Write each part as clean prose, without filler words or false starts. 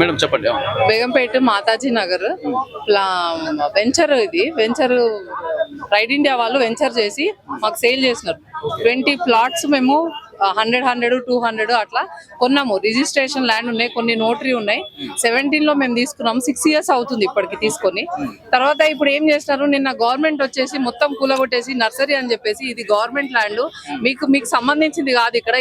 Madam చెప్పండి. Begumpet Mataji Nagar venture, ఇది venture ride India వాళ్ళు వెంచర్ చేసి మాకు సేల్ చేసినారు. 20 ప్లాట్స్ మేము 100, 200 అట్లా కొన్నాము. రిజిస్ట్రేషన్ ల్యాండ్ ఉన్నాయి, కొన్ని నోటరీ ఉన్నాయి. 17 లో మేము తీసుకున్నాము. 6 years అవుతుంది ఇప్పటికి తీసుకొని. తర్వాత ఇప్పుడు ఏం చేస్తున్నారు, నిన్న గవర్నమెంట్ వచ్చేసి మొత్తం కూలగొట్టేసి నర్సరీ అని చెప్పేసి ఇది గవర్నమెంట్ ల్యాండ్, మీకు సంబంధించింది కాదు, ఇక్కడ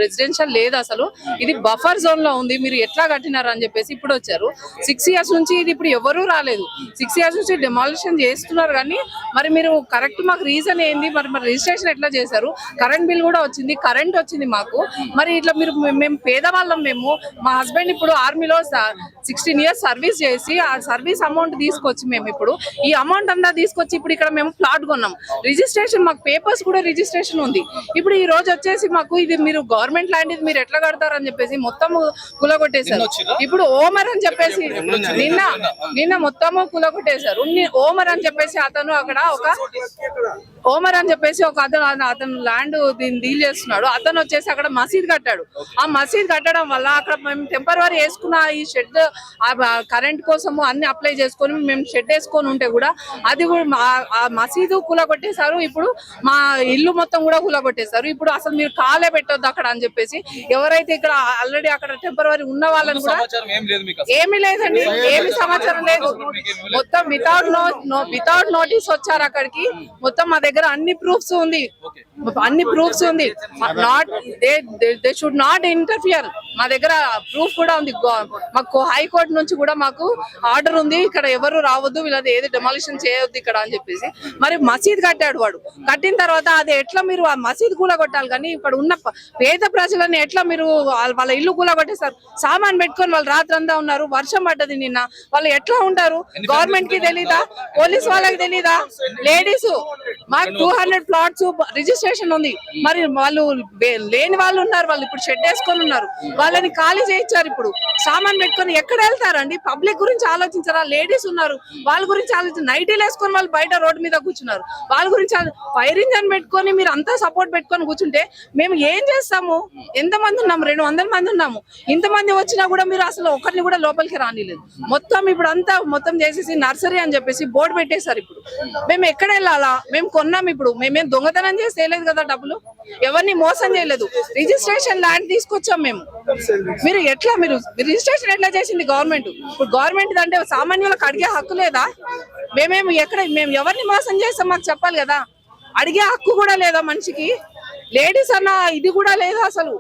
రెసిడెన్షియల్ లేదు, అసలు ఇది బఫర్ జోన్ లో ఉంది, మీరు ఎట్లా కట్టినారు అని చెప్పేసి ఇప్పుడు వచ్చారు. 6 years నుంచి ఇది ఇప్పుడు ఎవరూ రాలేదు. 6 years నుంచి డెమాలిషన్ చేస్తున్నారు. కానీ మరి మీరు కరెక్ట్ మాకు రీజన్ ఏంది, మరి రిజిస్ట్రేషన్ ఎట్లా చేశారు? కరెంట్ బిల్ కూడా వచ్చింది, కరెంట్ వచ్చింది మాకు. మరి ఇట్లా మేము పేదవాళ్ళం. మా హస్బెండ్ ఇప్పుడు ఆర్మీలో 16 years సర్వీస్ చేసి ఆ సర్వీస్ అమౌంట్ తీసుకొచ్చి మేము ఇప్పుడు ఈ అమౌంట్ అంతా తీసుకొచ్చి ఇప్పుడు ఇక్కడ మేము ప్లాట్ కొన్నాం. రిజిస్ట్రేషన్ మాకు పేపర్స్ కూడా రిజిస్ట్రేషన్ ఉంది. ఇప్పుడు ఈ రోజు వచ్చేసి మాకు ఇది మీరు గవర్నమెంట్ ల్యాండ్, ఇది మీరు ఎట్లా కడతారని చెప్పేసి మొత్తం కూలగొట్టేశారు. ఇప్పుడు ఓమర్ అని చెప్పేసి నిన్న మొత్తము కూలగొట్టేశారు. ఓమర్ అని చెప్పేసి అతను అక్కడ అతను ల్యాండ్ దీన్ని డీల్ చేస్తున్నాడు. అతను వచ్చేసి అక్కడ మసీద్ కట్టాడు. ఆ మసీద్ కట్టడం వల్ల అక్కడ మేము టెంపరరీ వేసుకున్న ఈ షెడ్ కరెంట్ కోసము అన్ని అప్లై చేసుకొని మేము షెడ్ వేసుకొని ఉంటే కూడా అది కూడా ఆ మసీదు కూలగొట్టేశారు. ఇప్పుడు మా ఇల్లు మొత్తం కూడా కూలగొట్టేశారు. ఇప్పుడు అసలు మీరు కాలే పెట్టొద్దు అక్కడ అని చెప్పేసి ఎవరైతే ఇక్కడ ఆల్రెడీ అక్కడ టెంపరరీ ఉన్న వాళ్ళని కూడా ఏమీ లేదండి, ఏమి సమాచారం లేదు. మొత్తం వితౌట్ నోటీస్ వచ్చారు అక్కడికి. మొత్తం మా దగ్గర అన్ని ప్రూఫ్స్ ఉంది. They should not interfere. మా దగ్గర ప్రూఫ్ కూడా ఉంది. మాకు హైకోర్టు నుంచి కూడా మాకు ఆర్డర్ ఉంది, ఇక్కడ ఎవరు రావద్దు, వీళ్ళది ఏది డెమాలిషన్ చేయొద్దు ఇక్కడ అని చెప్పేసి. మరి మసీద్ కట్టాడు వాడు. కట్టిన తర్వాత అది ఎట్లా మీరు ఆ మసీద్ కూలగొట్టాలి, కానీ ఇక్కడ ఉన్న పేద ప్రజలని ఎట్లా మీరు వాళ్ళ ఇల్లు కూలగొట్టేస్తారు? సామాన్ పెట్టుకొని వాళ్ళు రాత్రంతా ఉన్నారు, వర్షం పడ్డది నిన్న, వాళ్ళు ఎట్లా ఉంటారు? గవర్నమెంట్ కి తెలీదా? పోలీస్ వాళ్ళకి తెలీదా? లేడీస్ మాకు 200 ప్లాట్స్ రిజిస్ట్రేషన్ ఉంది. మరి వాళ్ళు లేని వాళ్ళు ఉన్నారు, వాళ్ళు ఇప్పుడు షెడ్ వేసుకొని ఉన్నారు, వాళ్ళని ఖాళీ చేయించారు. ఇప్పుడు సామాన్ పెట్టుకొని ఎక్కడ వెళ్తారండి? పబ్లిక్ గురించి ఆలోచించారా? లేడీస్ ఉన్నారు, వాళ్ళ గురించి ఆలోచించారు. నైటీలు వేసుకొని వాళ్ళు బయట రోడ్డు మీద కూర్చున్నారు, వాళ్ళ గురించి. ఫైర్ ఇంజన్ పెట్టుకొని మీరు అంతా సపోర్ట్ పెట్టుకొని కూర్చుంటే మేము ఏం చేస్తాము? ఎంతమంది ఉన్నాము? 200 మంది ఉన్నాము. ఇంతమంది వచ్చినా కూడా మీరు అసలు ఒకరిని కూడా లోపలికి రానిలేదు. మొత్తం ఇప్పుడు అంతా మొత్తం చేసేసి నర్సరీ అని చెప్పేసి బోర్డు పెట్టేశారు. ఇప్పుడు మేము ఎక్కడ వెళ్ళాలా? మేము కొన్నాం. ఇప్పుడు మేమేం దొంగతనం చేసి చేయలేదు కదా, డబ్బులు ఎవరిని మోసం చేయలేదు. రిజిస్ట్రేషన్ ల్యాండ్ తీసుకొచ్చాం మేము. మీరు రిజిస్ట్రేషన్ ఎట్లా చేసింది గవర్నమెంట్? ఇప్పుడు గవర్నమెంట్ అంటే సామాన్యులకు అడిగే హక్కు లేదా? మేము ఎవరిని మోసం చేస్తాం మాకు చెప్పాలి కదా. అడిగే హక్కు కూడా లేదా మనిషికి? లేడీస్ అన్న ఇది కూడా లేదా అసలు.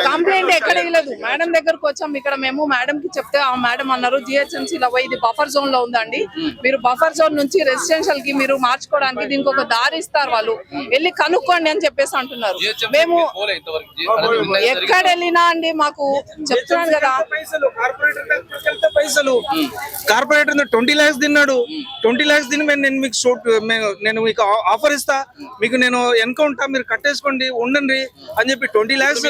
కంప్లైంట్ ఎక్కడ ఇవ్వలేదు. మేడం దగ్గరకు వచ్చాం. ఇక్కడ మేము మేడం కి చెప్తే ఆ మేడం అన్నారు జిహెచ్ఎంసీ లో ఇది బఫర్ జోన్ లో ఉందండి, మీరు బఫర్ జోన్ నుంచి రెసిడెన్షియల్ కి మీరు మార్చుకోవడానికి దీనికి ఒక దారి ఇస్తారు, వాళ్ళు వెళ్ళి కనుక్కోండి అని చెప్పేసి అంటున్నారు. మేము ఎక్కడ వెళ్ళినా అండి మాకు చెప్తున్నాను కదా, పైసలు కార్పొరేటర్ 20 lakhs తిన్నాడు. 20 lakhs తిని నేను మీకు ఆఫర్ ఇస్తా, మీకు నేను ఎన్కౌంటర్ మీరు కట్టేసుకోండి ఉండండి అని చెప్పి 20 lakhs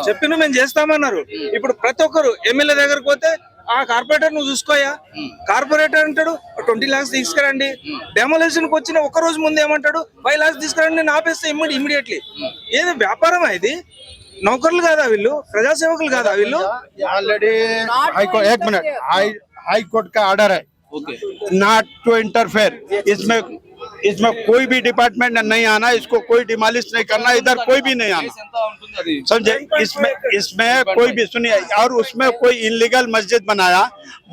చెప్పిన మేము చేస్తామన్నారు. ఇప్పుడు ప్రతి ఒక్కరు ఎమ్మెల్యే దగ్గరకు పోతే ఆ కార్పొరేటర్ నువ్వు చూసుకోయా, కార్పొరేటర్ అంటాడు 20 lakhs తీసుకురండి. డెమోలేషన్ కి వచ్చిన ఒక రోజు ముందు ఏమంటాడు 5 lakhs తీసుకురండి, నేను ఆపేస్తే ఇమ్మీడియట్లీ. ఏది వ్యాపారం ఇది? నౌకర్లు కాదా వీళ్ళు? ప్రజాసేవకులు కాదా వీళ్ళు? ఆల్రెడీ हाईकोर्ट का ऑर्डर है नॉट टू इंटरफेयर। इसमें कोई भी डिपार्टमेंट नहीं आना, इसको कोई डिमोलिश नहीं करना, इधर कोई भी नहीं आना, समझे? इसमें कोई भी सुनिए, और उसमें कोई इनलीगल मस्जिद बनाया,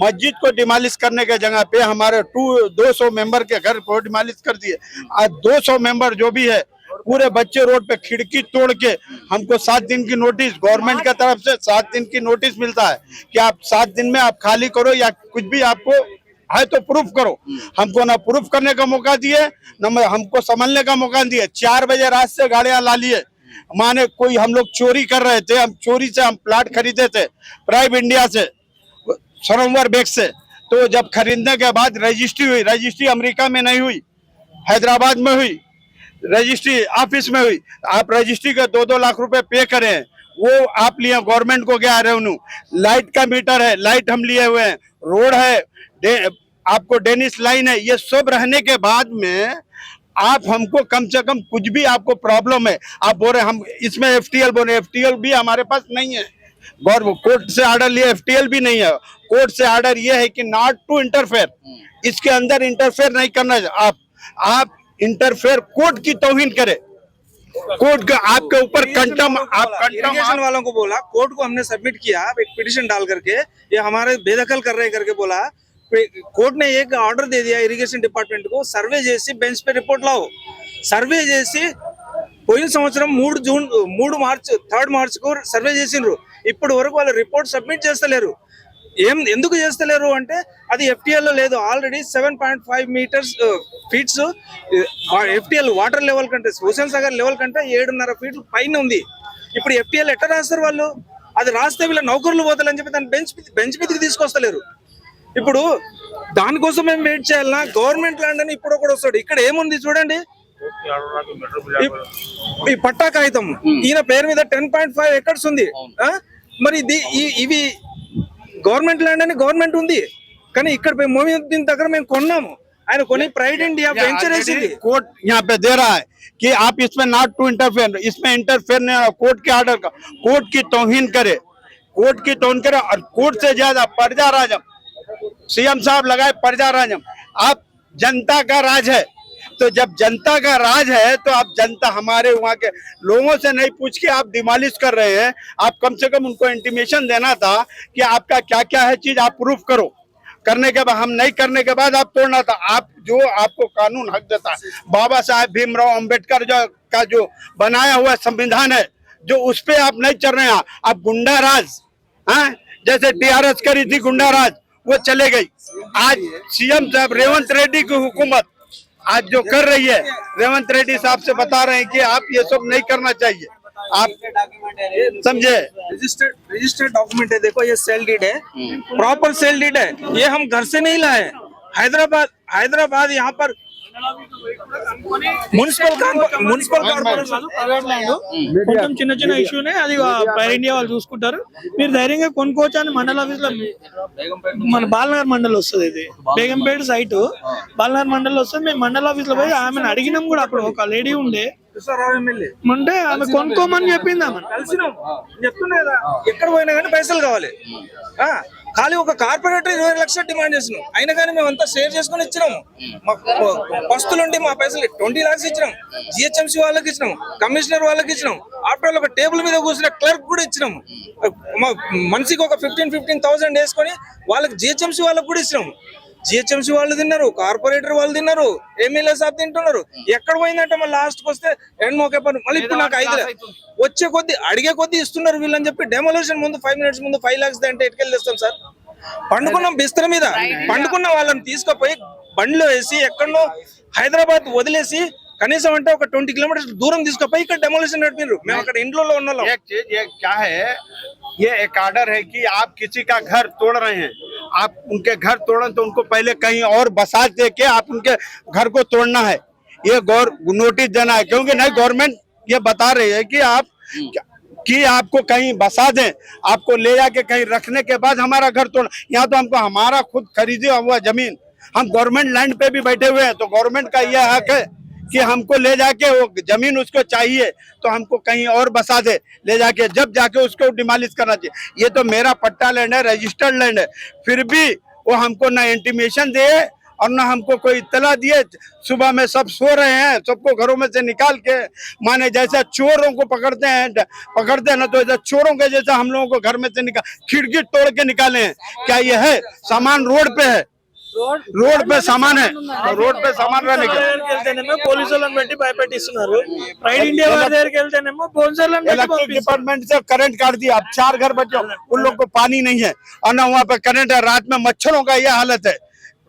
मस्जिद को डिमोलिश करने के जगह पे हमारे 200 मेंबर के घर को डिमोलिश कर दिए। 200 मेंबर जो भी है पूरे बच्चे रोड पे खिड़की तोड़ के, हमको 7 दिन की नोटिस गवर्नमेंट की तरफ से 7 दिन की नोटिस मिलता है कि आप 7 दिन में आप खाली करो या कुछ भी आपको है तो प्रूफ करो। हमको ना प्रूफ करने का मौका दिए, न हमको समझने का मौका दिए। 4 बजे रात से गाड़ियां ला लिए, माने कोई हम लोग चोरी कर रहे थे, हम चोरी से हम प्लाट खरीदे थे प्राइव इंडिया से, सरोवर बैंक से। तो जब खरीदने के बाद रजिस्ट्री हुई, रजिस्ट्री अमेरिका में नहीं हुई, हैदराबाद में हुई, रजिस्ट्री ऑफिस में हुई। आप रजिस्ट्री के 2-2 लाख रुपए पे करें, वो आप लिए, गवर्नमेंट को गया रेवेन्यू। लाइट का मीटर है, लाइट हम लिए हुए हैं, रोड है, आपको डेनिस लाइन है, ये सब रहने के बाद में आप हमको कम से कम कुछ भी आपको प्रॉब्लम है, आप बोल रहे हम इसमें एफटीएल बोले, एफटीएल भी हमारे पास नहीं है। गवर्नमेंट कोर्ट से ऑर्डर लिए, एफटीएल भी नहीं है। कोर्ट से ऑर्डर ये है कि नॉट टू इंटरफेयर, इसके अंदर इंटरफेयर नहीं करना। आप इंटरफेयर कोर्ट की तौहीन करें, कोर्ट का आपके ऊपर कंटम, आप इरिगेशन वालों को बोला, कोर्ट को हमने सबमिट किया एक पिटीशन डाल करके, ये हमारे बेदखल कर रहे करके बोला। कोर्ट ने एक ऑर्डर दे दिया इरिगेशन डिपार्टमेंट को, सर्वे చేసి బెంచ్ पे रिपोर्ट लाओ। सर्वे చేసి పోయిన సంవత్సరం 3 మార్చికు సర్వే చేసిండ్రు, ఇప్పటి వరకు వాళ్ళ రిపోర్ట్ సబ్మిట్ చేస్తలేరు। ఎందుకు చేస్తలేరు అంటే అది ఎఫ్టీఎల్ లో లేదు। Already 7.5 metres feets FTL water level కంటే, హుసేన్ సాగర్ లెవెల్ కంటే 7.5 ఫీట్లు పైన ఉంది। ఇప్పుడు ఎఫ్టీఎల్ ఎట్లా రాస్తారు వాళ్ళు? అది రాస్తే వీళ్ళ నౌకర్లు పోతారని చెప్పి దాన్ని బెంచ్ మీదకి తీసుకొస్తలేరు। ఇప్పుడు దానికోసం మేము వెయిట్ చేయాలన్నా? గవర్నమెంట్ ల్యాండ్ అని ఇప్పుడు కూడా వస్తాడు। ఇక్కడ ఏముంది చూడండి, ఈ పట్టా కాగితం ఈయన పేరు మీద 10.5 ఎకర్స్ ఉంది। మరి ఇవి గవర్నమెంట్ ల్యాండ్ అని గవర్నమెంట్ ఉంది, కానీ ఇక్కడ మొయినుద్దీన్ దగ్గర మేము కొన్నాము। ఆయన కొని ప్రైడ్ ఇండియా వెంచర్ వేసింది। कोर्ट यहाँ पे दे रहा है कि आप इसमें नॉट टू इंटरफेयर, इसमें इंटरफेयर नहीं, कोर्ट के ऑर्डर का कोर्ट की तौहीन करे, कोर्ट की तौहीन करे। और कोर्ट से ज्यादा प्रजा राजम, सीएम साहब लगाए प्रजा राजम। आप जनता का राज है, तो जब जनता का राज है तो आप जनता, हमारे वहाँ के लोगों से नहीं पूछ के आप डिमोलिश कर रहे हैं। आप कम से कम उनको इंटीमेशन देना था कि आपका क्या क्या है चीज, आप प्रूफ करो। करने के बाद, हम नहीं करने के बाद आप तोड़ना था। आप जो आपको कानून हक देता है, बाबा साहेब भीमराव अंबेडकर का जो बनाया हुआ संविधान है, जो उस पे आप नहीं चल रहे हैं। आप गुंडा राज, जैसे टीआरएस करी थी गुंडा राज, वो चले गई। आज सीएम साहब रेवंत रेड्डी की हुकूमत आज जो कर रही है, रेवंत रेड्डी साहब से बता रहे हैं कि आप ये सब नहीं करना चाहिए। आप समझे? रजिस्टर्ड डॉक्यूमेंट है, देखो ये सेल डीड है, प्रॉपर सेल डीड है। ये हम घर से नहीं लाए, हैदराबाद यहाँ पर మున్సిపల్ కార్పొరేషన్ ప్రైవేట్ ల్యాండ్ కొంచెం చిన్న చిన్న ఇష్యూనే, అది ప్రైవేట్ ఇండియా వాళ్ళు చూసుకుంటారు। మీరు ధైర్యంగా కొనుక్కోవచ్చు అని మండల ఆఫీస్ లో, మన బాలనగర్ మండల్ వస్తుంది, ఇది బేగంపేట సైట్ బాలనగర్ మండల్ వస్తుంది। మేము మండల ఆఫీస్ లో పోయి ఆమెను అడిగినాం కూడా, అప్పుడు ఒక లేడీ ఉండే అంటే ఆమె కొనుక్కోమని చెప్పింది। ఆమె కలిసినాం, చెప్తున్నా కదా, ఎక్కడ పోయినా కానీ పైసలు కావాలి। ఖాళీ ఒక కార్పొరేటర్ 20 లక్షలు డిమాండ్ చేసినాం, అయినా కానీ మేము అంతా షేర్ చేసుకుని ఇచ్చినాము। పస్తులుండి మా పైసలు 20 lakhs ఇచ్చినాం, జిహెచ్ఎంసీ వాళ్ళకి ఇచ్చినాం, కమిషనర్ వాళ్ళకి ఇచ్చినాం, ఆఫ్టర్ ఒక టేబుల్ మీద కూర్చున్న క్లర్క్ కూడా ఇచ్చినాము। మనిషికి ఒక 15,000 వేసుకొని వాళ్ళకి జిహెచ్ఎంసీ వాళ్ళకి కూడా ఇచ్చినాము। జిహెచ్ఎంసీ వాళ్ళు తిన్నారు, కార్పొరేటర్ వాళ్ళు తిన్నారు, ఎమ్మెల్యే సాబ్ తింటున్నారు। ఎక్కడ పోయిందంటే మళ్ళీ లాస్ట్కి వస్తే ఎండ్మోకే పని, మళ్ళీ ఇప్పుడు నాకు 5 వచ్చే కొద్ది అడిగే కొద్ది ఇస్తున్నారు వీళ్ళని చెప్పి డెమోలేషన్ ముందు 5 minutes ముందు 5 lakhs అంటే ఎటుకెళ్ళి తెస్తాం సార్? పండుకున్నాం బిస్తర మీద, పండుకున్న వాళ్ళని తీసుకుపోయి బండిలో వేసి ఎక్కడో హైదరాబాద్ వదిలేసి కనీసం అంటే ఒక 20 kilometers दूर తీసుకుపోయి ఇక్కడ డెమోలేషన్ నడిపినారు। మేము అక్కడ ఇంట్లో ఉన్నాం। एक चीज ये क्या है, ये एक ऑर्डर है कि आप किसी का घर तोड़ रहे हैं, आप उनके घर तोड़ें तो उनको पहले कहीं और बसा दे के आप उनके घर को तोड़ना है। ये नोटिस देना है, क्योंकि नहीं गवर्नमेंट ये बता रही है कि आप कि आपको कहीं बसा दें, आपको ले जाके कहीं रखने के बाद हमारा घर तोड़। यहाँ तो हमको हमारा खुद खरीदे हुआ जमीन, हम गवर्नमेंट लैंड पे भी बैठे हुए हैं, तो गवर्नमेंट का यह हक है कि हमको ले जाके वो जमीन उसको चाहिए तो हमको कहीं और बसा दे, ले जाके जब जाके उसको डिमोलिश करना चाहिए। ये तो मेरा पट्टा लैंड है, रजिस्टर्ड लैंड है, फिर भी वो हमको ना इंटीमेशन दे और ना हमको कोई इत्तला दिए। सुबह में सब सो रहे हैं, सबको घरों में से निकाल के, माने जैसा चोरों को पकड़ते हैं ना, तो ऐसा चोरों के जैसा हम लोगों को घर में से खिड़की तोड़ के निकाले हैं। क्या ये है? सामान रोड पे है, రోడ్ పే సామాన్ है, రోడ్ पे सामान रहने के వెళ్తేనేమో పోలీసులను పెట్టి భయపెట్టిస్తున్నారు, ప్రైడ్ ఇండియా వాళ్ళ దగ్గరికి వెళ్తేనేమో పోలీసులను పెట్టి इलेक्ट्रिक डिपार्टमेंट से करंट काट दिया। अब 4 घर बचे, उन लोग को पानी नहीं है और ना वहाँ पे करंट है। रात में मच्छरों का यह हालत है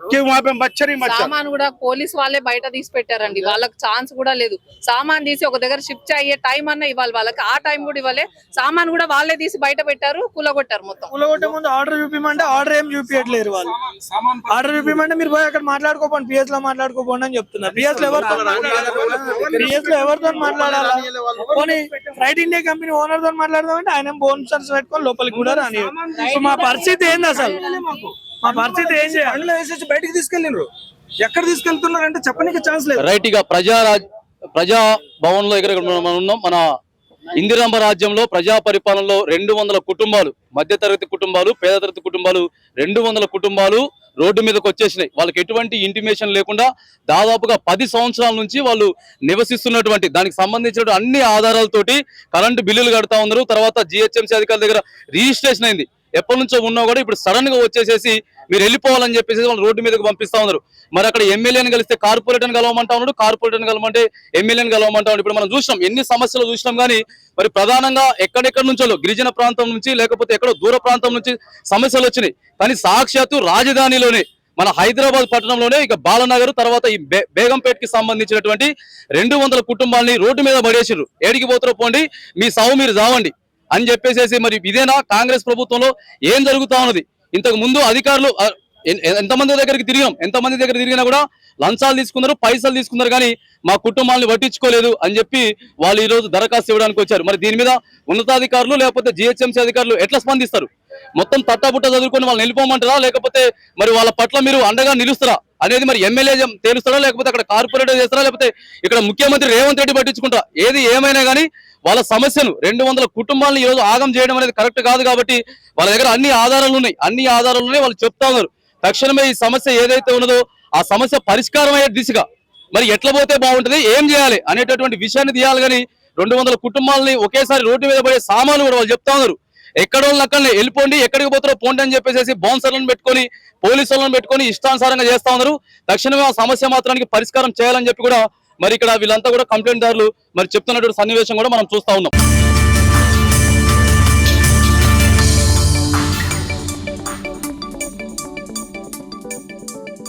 कि वहाँ पे मच्छर ही मच्छर। సామాన్ కూడా పోలీస్ వాళ్ళే బయట తీసి పెట్టారండి, వాళ్ళకి ఛాన్స్ కూడా లేదు। సామాన్ తీసి ఒక దగ్గర షిఫ్ట్ అయ్యే టైం అన్న ఇవ్వాలి వాళ్ళకి, ఆ టైం కూడా ఇవ్వలే। సామాన్ కూడా వాళ్ళే తీసి బయట పెట్టారు, కూలగొట్టారు మొత్తం। కూలగొట్టే ముందు ఆర్డర్ చూపిమంటే ఆర్డర్ ఏం చూపించట్లేరు వాళ్ళు। ఆర్డర్ చూపిమంటే మీరు పోయి అక్కడ మాట్లాడుకోపోండి, పిఎస్ లో మాట్లాడుకోపోండి అని చెప్తున్నారు। పిఎస్ లో ఎవరితో మాట్లాడాలా? పోనీ రైట్ ఇండియా కంపెనీ ఓనర్ తో మాట్లాడదామంటే ఆయన బోనస్ పెట్టుకొని లోపలికి కూడా రాని। మా పరిస్థితి ఏంది అసలు? మా పరిస్థితి ఏం చేయాలి? వేసేసి బయటికి తీసుకెళ్ళినారు, ఎక్కడ తీసుకెళ్తున్నారు అంటే చెప్పడానికి ఛాన్స్ లేదు. రైట్, ఇక ప్రజా భవన్ లో ఇక్కడ మనం ఉన్నాం. మన ఇందిరాంబ రాజ్యంలో ప్రజా పరిపాలనలో 200 కుటుంబాలు, మధ్యతరగతి కుటుంబాలు, పేద తరగతి కుటుంబాలు, 200 కుటుంబాలు రోడ్డు మీదకి వచ్చేసినాయి. వాళ్ళకి ఎటువంటి ఇంటిమేషన్ లేకుండా దాదాపుగా 10 సంవత్సరాల నుంచి వాళ్ళు నివసిస్తున్నటువంటి దానికి సంబంధించిన అన్ని ఆధారాలతోటి కరెంటు బిల్లులు కడతా ఉన్నారు. తర్వాత జిహెచ్ఎంసీ అధికారుల దగ్గర రిజిస్ట్రేషన్ అయింది. ఎప్పటి నుంచో ఉన్నా కూడా ఇప్పుడు సడన్ గా వచ్చేసేసి మీరు వెళ్ళిపోవాలని చెప్పేసి వాళ్ళు రోడ్డు మీదకి పంపిస్తా ఉన్నారు. మరి అక్కడ ఎమ్మెల్యేని కలిస్తే కార్పొరేటర్ని కలవమంటా ఉన్నాడు, కార్పొరేటర్ని కలవమంటే ఎమ్మెల్యేని కలవమంటా ఉన్నాడు. ఇప్పుడు మనం చూసినాం, ఎన్ని సమస్యలు చూసినాం. కానీ మరి ప్రధానంగా ఎక్కడెక్కడి నుంచో గిరిజన ప్రాంతం నుంచి లేకపోతే ఎక్కడో దూర ప్రాంతం నుంచి సమస్యలు వచ్చినాయి. కానీ సాక్షాత్తు రాజధానిలోనే మన హైదరాబాద్ పట్టణంలోనే ఇక బాలనగర్ తర్వాత ఈ బేగంపేటకి సంబంధించినటువంటి 200 కుటుంబాలని రోడ్డు మీద పడేసిర్రు. ఏడికి పోతారో పోండి, మీ సావు మీరు జావండి అని చెప్పేసేసి. మరి ఇదేనా కాంగ్రెస్ ప్రభుత్వంలో ఏం జరుగుతా ఉన్నది? ఇంతకు ముందు అధికారులు ఎంతమంది దగ్గరికి తిరిగినా కూడా లంచాలు తీసుకున్నారు, పైసలు తీసుకున్నారు, కానీ మా కుటుంబాన్ని పట్టించుకోలేదు అని చెప్పి వాళ్ళు ఈ రోజు దరఖాస్తు ఇవ్వడానికి వచ్చారు. మరి దీని మీద ఉన్నతాధికారులు లేకపోతే జిహెచ్ఎంసీ అధికారులు ఎట్లా స్పందిస్తారు? మొత్తం తట్టాబుట్ట చదువుకొని వాళ్ళని వెళ్ళిపోమంటారా, లేకపోతే మరి వాళ్ళ పట్ల మీరు అండగా నిలుస్తారా అనేది మరి ఎమ్మెల్యే తేలుస్తారా, లేకపోతే అక్కడ కార్పొరేటర్ చేస్తారా, లేకపోతే ఇక్కడ ముఖ్యమంత్రి రేవంత్ రెడ్డి పట్టించుకుంటారా? ఏది ఏమైనా కానీ వాళ్ళ సమస్యను 200 కుటుంబాలను ఈ రోజు ఆగం చేయడం అనేది కరెక్ట్ కాదు. కాబట్టి వాళ్ళ దగ్గర అన్ని ఆధారాలు ఉన్నాయి, వాళ్ళు చెప్తా ఉన్నారు. తక్షణమే ఈ సమస్య ఏదైతే ఉన్నదో ఆ సమస్య పరిష్కారం అయ్యే దిశగా మరి ఎట్లా పోతే బాగుంటది, ఏం చేయాలి అనేటటువంటి విషయాన్ని తీయాలి. కానీ 200 కుటుంబాలని ఒకేసారి రోడ్డు మీద పడే సామాను కూడా వాళ్ళు చెప్తా ఉన్నారు. ఎక్కడోళ్ళని అక్కడనే వెళ్ళిపోండి, ఎక్కడికి పోతారో పోండి అని చెప్పేసి బౌన్సర్లను పెట్టుకొని పోలీసులను పెట్టుకొని ఇష్టానుసారంగా చేస్తా ఉన్నారు. తక్షణమే ఆ సమస్య మాత్రానికి పరిష్కారం చేయాలని చెప్పి కూడా మరి ఇక్కడ వీళ్ళంతా కూడా కంప్లైంట్ దారులు మరి చెప్తున్నటువంటి సన్నివేశం కూడా మనం చూస్తా ఉన్నాం.